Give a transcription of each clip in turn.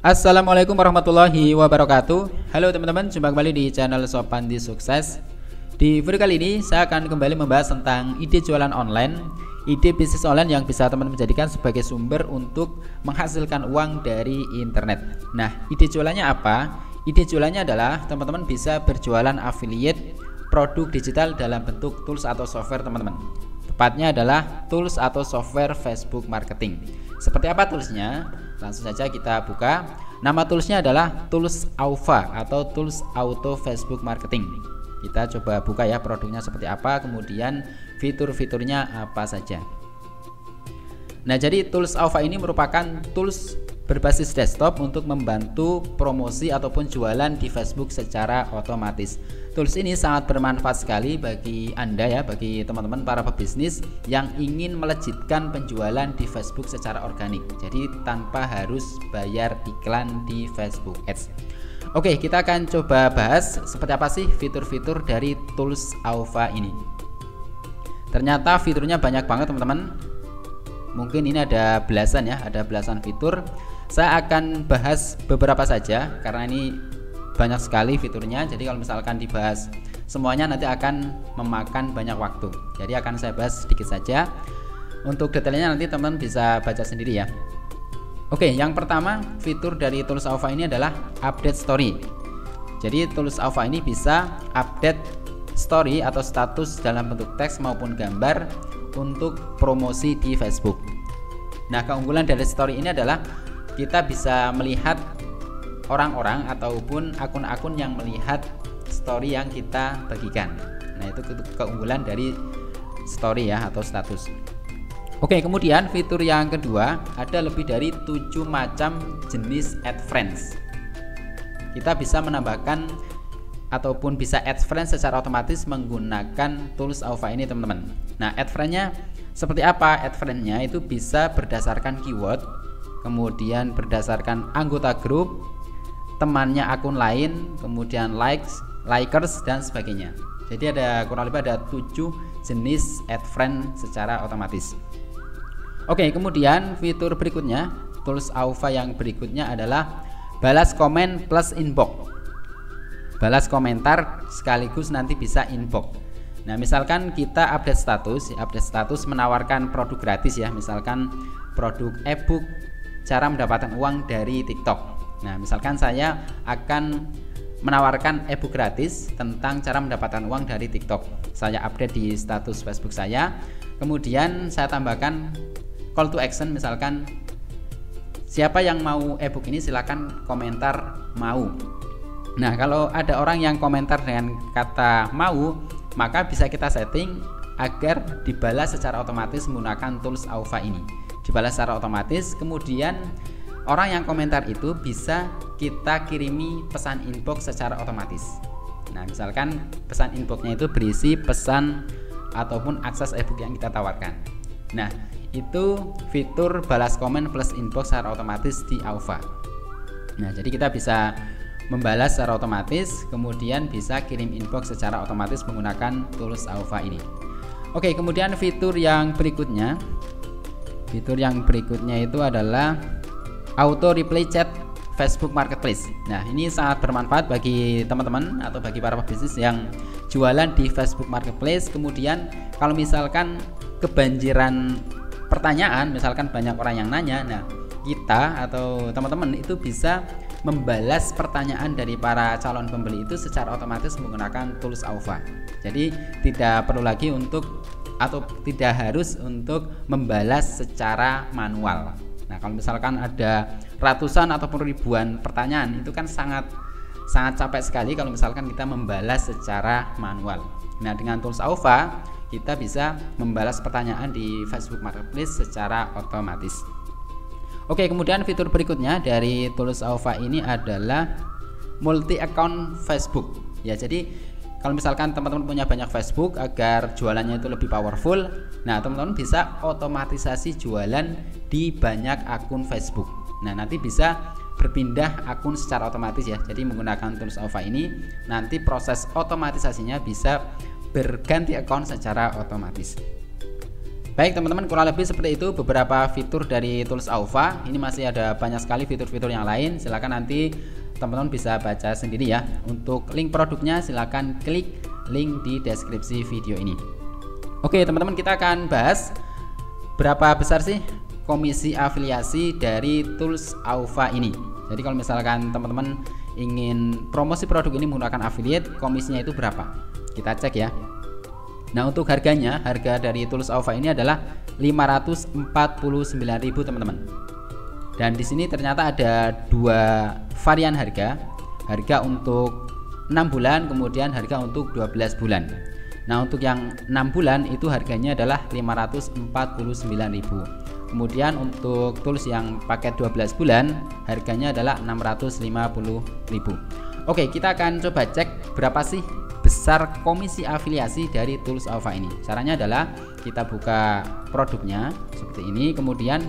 Assalamualaikum warahmatullahi wabarakatuh. Halo teman-teman, jumpa kembali di channel Sopandi Sukses. Di video kali ini saya akan kembali membahas tentang ide jualan online, ide bisnis online yang bisa teman-teman jadikan sebagai sumber untuk menghasilkan uang dari internet. Nah, ide jualannya apa? Ide jualannya adalah teman-teman bisa berjualan affiliate produk digital dalam bentuk tools atau software teman-teman. Tepatnya adalah tools atau software Facebook marketing. Seperti apa toolsnya? Langsung saja kita buka. Nama toolsnya adalah Tools Aufa atau Tools Auto Facebook Marketing. Kita coba buka ya produknya seperti apa, kemudian fitur-fiturnya apa saja. Nah, jadi Tools Aufa ini merupakan tools berbasis desktop untuk membantu promosi ataupun jualan di Facebook secara otomatis. Tools ini sangat bermanfaat sekali bagi Anda ya, bagi teman-teman para pebisnis yang ingin melejitkan penjualan di Facebook secara organik. Jadi tanpa harus bayar iklan di Facebook Ads. Oke, kita akan coba bahas seperti apa sih fitur-fitur dari Tools Aufa ini. Ternyata fiturnya banyak banget teman-teman. Mungkin ini ada belasan ya, ada belasan fitur. Saya akan bahas beberapa saja karena ini banyak sekali fiturnya. Jadi kalau misalkan dibahas semuanya nanti akan memakan banyak waktu. Jadi akan saya bahas sedikit saja. Untuk detailnya nanti teman-teman bisa baca sendiri ya. Oke, yang pertama fitur dari Tools Aufa ini adalah update story. Jadi Tools Aufa ini bisa update story atau status dalam bentuk teks maupun gambar untuk promosi di Facebook. Nah, keunggulan dari story ini adalah kita bisa melihat orang-orang ataupun akun-akun yang melihat story yang kita bagikan. Nah, itu keunggulan dari story ya atau status. Oke, kemudian fitur yang kedua, ada lebih dari 7 macam jenis add friends. Kita bisa menambahkan ataupun bisa add friends secara otomatis menggunakan Tools Aufa ini teman-teman. Nah, add friend-nya seperti apa? Add friend-nya itu bisa berdasarkan keyword, kemudian berdasarkan anggota grup, temannya akun lain, kemudian likers dan sebagainya. Jadi ada kurang lebih ada 7 jenis add friend secara otomatis. Oke, kemudian fitur berikutnya, Tools Aufa yang berikutnya adalah balas komen plus inbox. Balas komentar sekaligus nanti bisa inbox. Nah, misalkan kita update status menawarkan produk gratis ya, misalkan produk ebook cara mendapatkan uang dari TikTok. Nah, misalkan saya akan menawarkan ebook gratis tentang cara mendapatkan uang dari TikTok. Saya update di status Facebook saya, kemudian saya tambahkan call to action, misalkan siapa yang mau ebook ini silakan komentar mau. Nah, kalau ada orang yang komentar dengan kata mau, maka bisa kita setting agar dibalas secara otomatis menggunakan Tools Aufa ini. Dibalas secara otomatis, kemudian orang yang komentar itu bisa kita kirimi pesan inbox secara otomatis. Nah, misalkan pesan inboxnya itu berisi pesan ataupun akses ebook yang kita tawarkan. Nah, itu fitur balas komen plus inbox secara otomatis di Aufa. Nah, jadi kita bisa membalas secara otomatis, kemudian bisa kirim inbox secara otomatis menggunakan Tools Aufa ini. Oke, kemudian fitur yang berikutnya itu adalah auto reply chat Facebook Marketplace. Nah, ini sangat bermanfaat bagi teman-teman atau bagi para pebisnis yang jualan di Facebook Marketplace. Kemudian kalau misalkan kebanjiran pertanyaan, misalkan banyak orang yang nanya, nah kita atau teman-teman itu bisa membalas pertanyaan dari para calon pembeli itu secara otomatis menggunakan Tools Aufa. Jadi tidak perlu lagi tidak harus untuk membalas secara manual. Nah, kalau misalkan ada ratusan ataupun ribuan pertanyaan, itu kan sangat capek sekali kalau misalkan kita membalas secara manual. Nah, dengan Tools Aufa kita bisa membalas pertanyaan di Facebook Marketplace secara otomatis. Oke, kemudian fitur berikutnya dari Tools Aufa ini adalah multi account Facebook. Ya, jadi kalau misalkan teman-teman punya banyak Facebook agar jualannya itu lebih powerful, nah teman-teman bisa otomatisasi jualan di banyak akun Facebook. Nah, nanti bisa berpindah akun secara otomatis ya. Jadi menggunakan Tools Aufa ini nanti proses otomatisasinya bisa berganti akun secara otomatis. Baik teman-teman, kurang lebih seperti itu beberapa fitur dari tools Aufa. Ini masih ada banyak sekali fitur-fitur yang lain. Silahkan nanti teman-teman bisa baca sendiri ya. Untuk link produknya silahkan klik link di deskripsi video ini. Oke teman-teman, kita akan bahas berapa besar sih komisi afiliasi dari tools Aufa ini. Jadi kalau misalkan teman-teman ingin promosi produk ini menggunakan affiliate, komisinya itu berapa? Kita cek ya. Nah, untuk harganya, harga dari tools Aufa ini adalah 549.000 teman-teman. Dan di sini ternyata ada dua varian harga. Harga untuk 6 bulan, kemudian harga untuk 12 bulan. Nah, untuk yang 6 bulan itu harganya adalah 549.000. Kemudian untuk tools yang paket 12 bulan harganya adalah 650.000. Oke, kita akan coba cek berapa sih besar komisi afiliasi dari tools Aufa ini. Caranya adalah kita buka produknya seperti ini, kemudian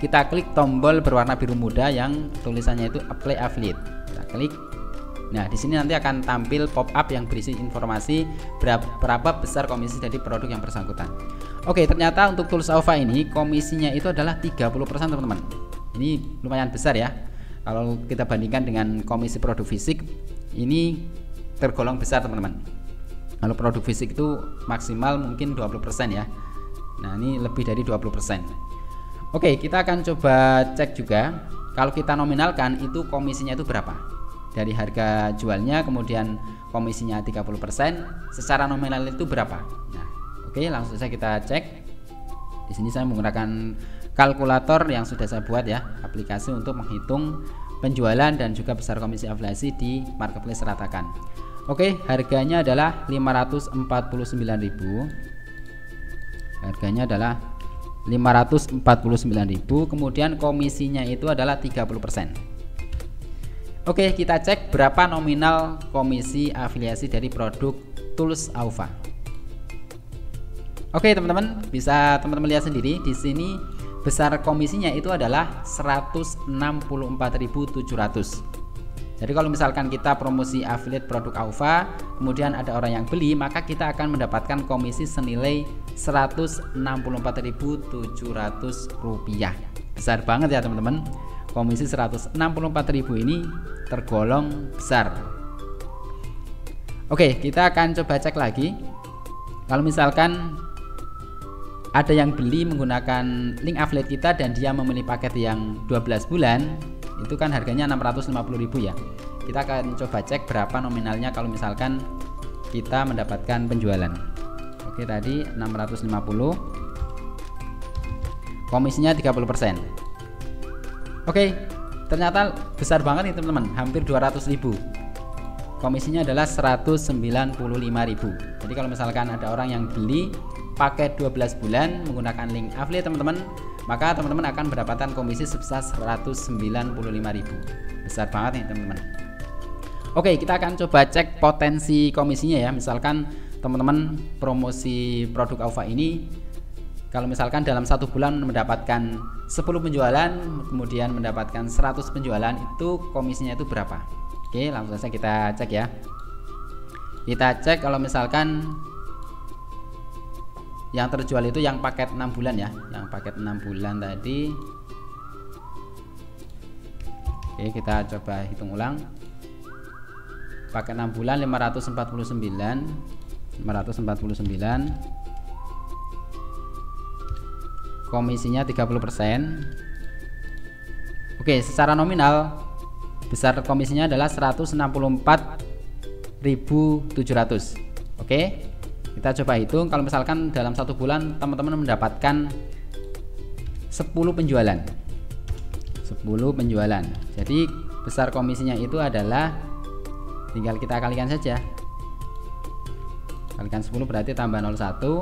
kita klik tombol berwarna biru muda yang tulisannya itu apply affiliate. Kita klik. Nah, di sini nanti akan tampil pop up yang berisi informasi berapa besar komisi dari produk yang bersangkutan. Oke, ternyata untuk tools Aufa ini komisinya itu adalah 30% teman-teman. Ini lumayan besar ya. Kalau kita bandingkan dengan komisi produk fisik, ini tergolong besar teman-teman. Kalau produk fisik itu maksimal mungkin 20% ya. Nah, ini lebih dari 20%. Oke, kita akan coba cek juga kalau kita nominalkan itu komisinya itu berapa. Dari harga jualnya kemudian komisinya 30%, secara nominal itu berapa. Nah, oke, langsung saja kita cek. Di sini saya menggunakan kalkulator yang sudah saya buat ya, aplikasi untuk menghitung penjualan dan juga besar komisi afiliasi di marketplace Ratakan. Oke, harganya adalah 549.000. Harganya adalah 549.000, kemudian komisinya itu adalah 30%. Oke, kita cek berapa nominal komisi afiliasi dari produk tools Aufa. Oke, teman-teman, bisa teman-teman lihat sendiri di sini besar komisinya itu adalah 164.700. Jadi kalau misalkan kita promosi affiliate produk Aufa, kemudian ada orang yang beli, maka kita akan mendapatkan komisi senilai 164.700 rupiah. Besar banget ya teman-teman. Komisi 164.000 ini tergolong besar. Oke, kita akan coba cek lagi. Kalau misalkan ada yang beli menggunakan link affiliate kita dan dia memilih paket yang 12 bulan, itu kan harganya 650.000 ya. Kita akan coba cek berapa nominalnya kalau misalkan kita mendapatkan penjualan. Oke, tadi 650, komisinya 30%. Oke, ternyata besar banget nih teman-teman, hampir 200.000. Komisinya adalah 195.000. Jadi kalau misalkan ada orang yang beli paket 12 bulan menggunakan link affiliate teman-teman, maka teman-teman akan mendapatkan komisi sebesar 195.000. Besar banget nih teman-teman. Oke, kita akan coba cek potensi komisinya ya. Misalkan teman-teman promosi produk Aufa ini, kalau misalkan dalam 1 bulan mendapatkan 10 penjualan, kemudian mendapatkan 100 penjualan, itu komisinya itu berapa? Oke, langsung saja kita cek ya. Kita cek kalau misalkan yang terjual itu yang paket 6 bulan ya, yang paket 6 bulan tadi. Oke, kita coba hitung ulang. Paket 6 bulan 549, komisinya 30%. Oke, secara nominal besar komisinya adalah 164.700. Oke, kita coba hitung kalau misalkan dalam 1 bulan teman-teman mendapatkan 10 penjualan. 10 penjualan. Jadi besar komisinya itu adalah, tinggal kita kalikan saja. Kalikan 10 berarti tambah 01.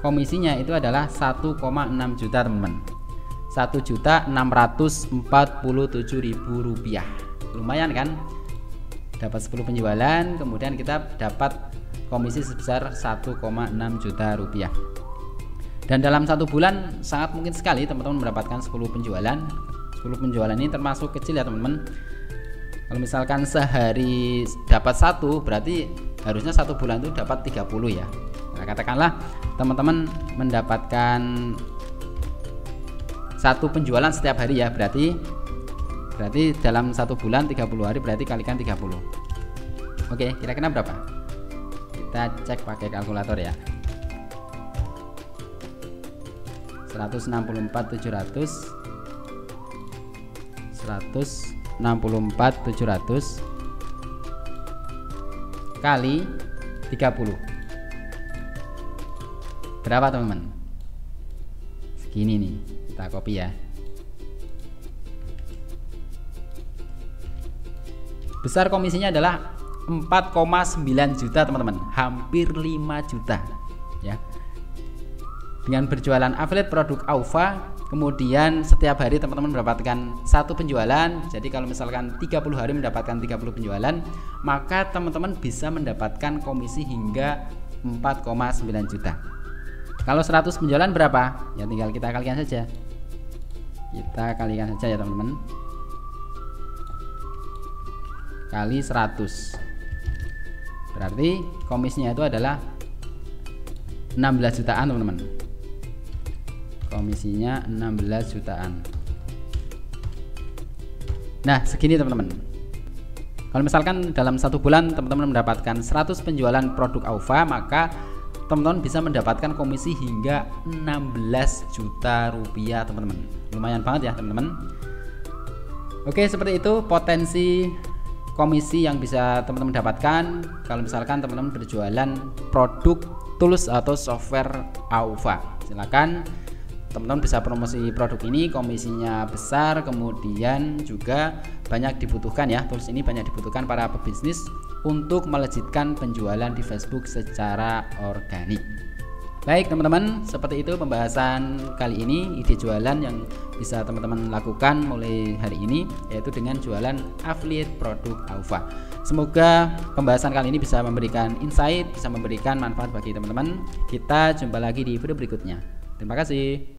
Komisinya itu adalah 1,6 juta teman-teman. 1.647.000 rupiah. Lumayan kan? Dapat 10 penjualan, kemudian kita dapat komisi sebesar 1,6 juta rupiah. Dan dalam 1 bulan sangat mungkin sekali teman-teman mendapatkan 10 penjualan. 10 penjualan ini termasuk kecil ya teman-teman. Kalau misalkan sehari dapat 1, berarti harusnya 1 bulan itu dapat 30 ya. Nah, katakanlah teman-teman mendapatkan satu penjualan setiap hari ya, berarti dalam 1 bulan 30 hari, berarti kalikan 30. Oke, kira-kira berapa? Kita cek pakai kalkulator ya. 164.700 kali 30. Berapa teman-teman? Segini nih, kita copy ya. Besar komisinya adalah 4,9 juta teman-teman, hampir 5 juta ya. Dengan berjualan affiliate produk Aufa, kemudian setiap hari teman-teman mendapatkan satu penjualan. Jadi kalau misalkan 30 hari mendapatkan 30 penjualan, maka teman-teman bisa mendapatkan komisi hingga 4,9 juta. Kalau 100 penjualan berapa? Ya tinggal kita kalikan saja. Kita kalikan saja ya teman-teman. Kali 100. Berarti komisinya itu adalah 16 jutaan teman-teman. Komisinya 16 jutaan. Nah segini teman-teman. Kalau misalkan dalam 1 bulan teman-teman mendapatkan 100 penjualan produk Aufa, maka teman-teman bisa mendapatkan komisi hingga 16 juta rupiah teman-teman. Lumayan banget ya teman-teman. Oke, seperti itu potensi komisi yang bisa teman-teman dapatkan kalau misalkan teman-teman berjualan produk tools atau software Aufa. Silakan teman-teman bisa promosi produk ini, komisinya besar, kemudian juga banyak dibutuhkan ya. Tools ini banyak dibutuhkan para pebisnis untuk melejitkan penjualan di Facebook secara organik. Baik teman-teman, seperti itu pembahasan kali ini, ide jualan yang bisa teman-teman lakukan mulai hari ini, yaitu dengan jualan affiliate produk Aufa. Semoga pembahasan kali ini bisa memberikan insight, bisa memberikan manfaat bagi teman-teman. Kita jumpa lagi di video berikutnya. Terima kasih.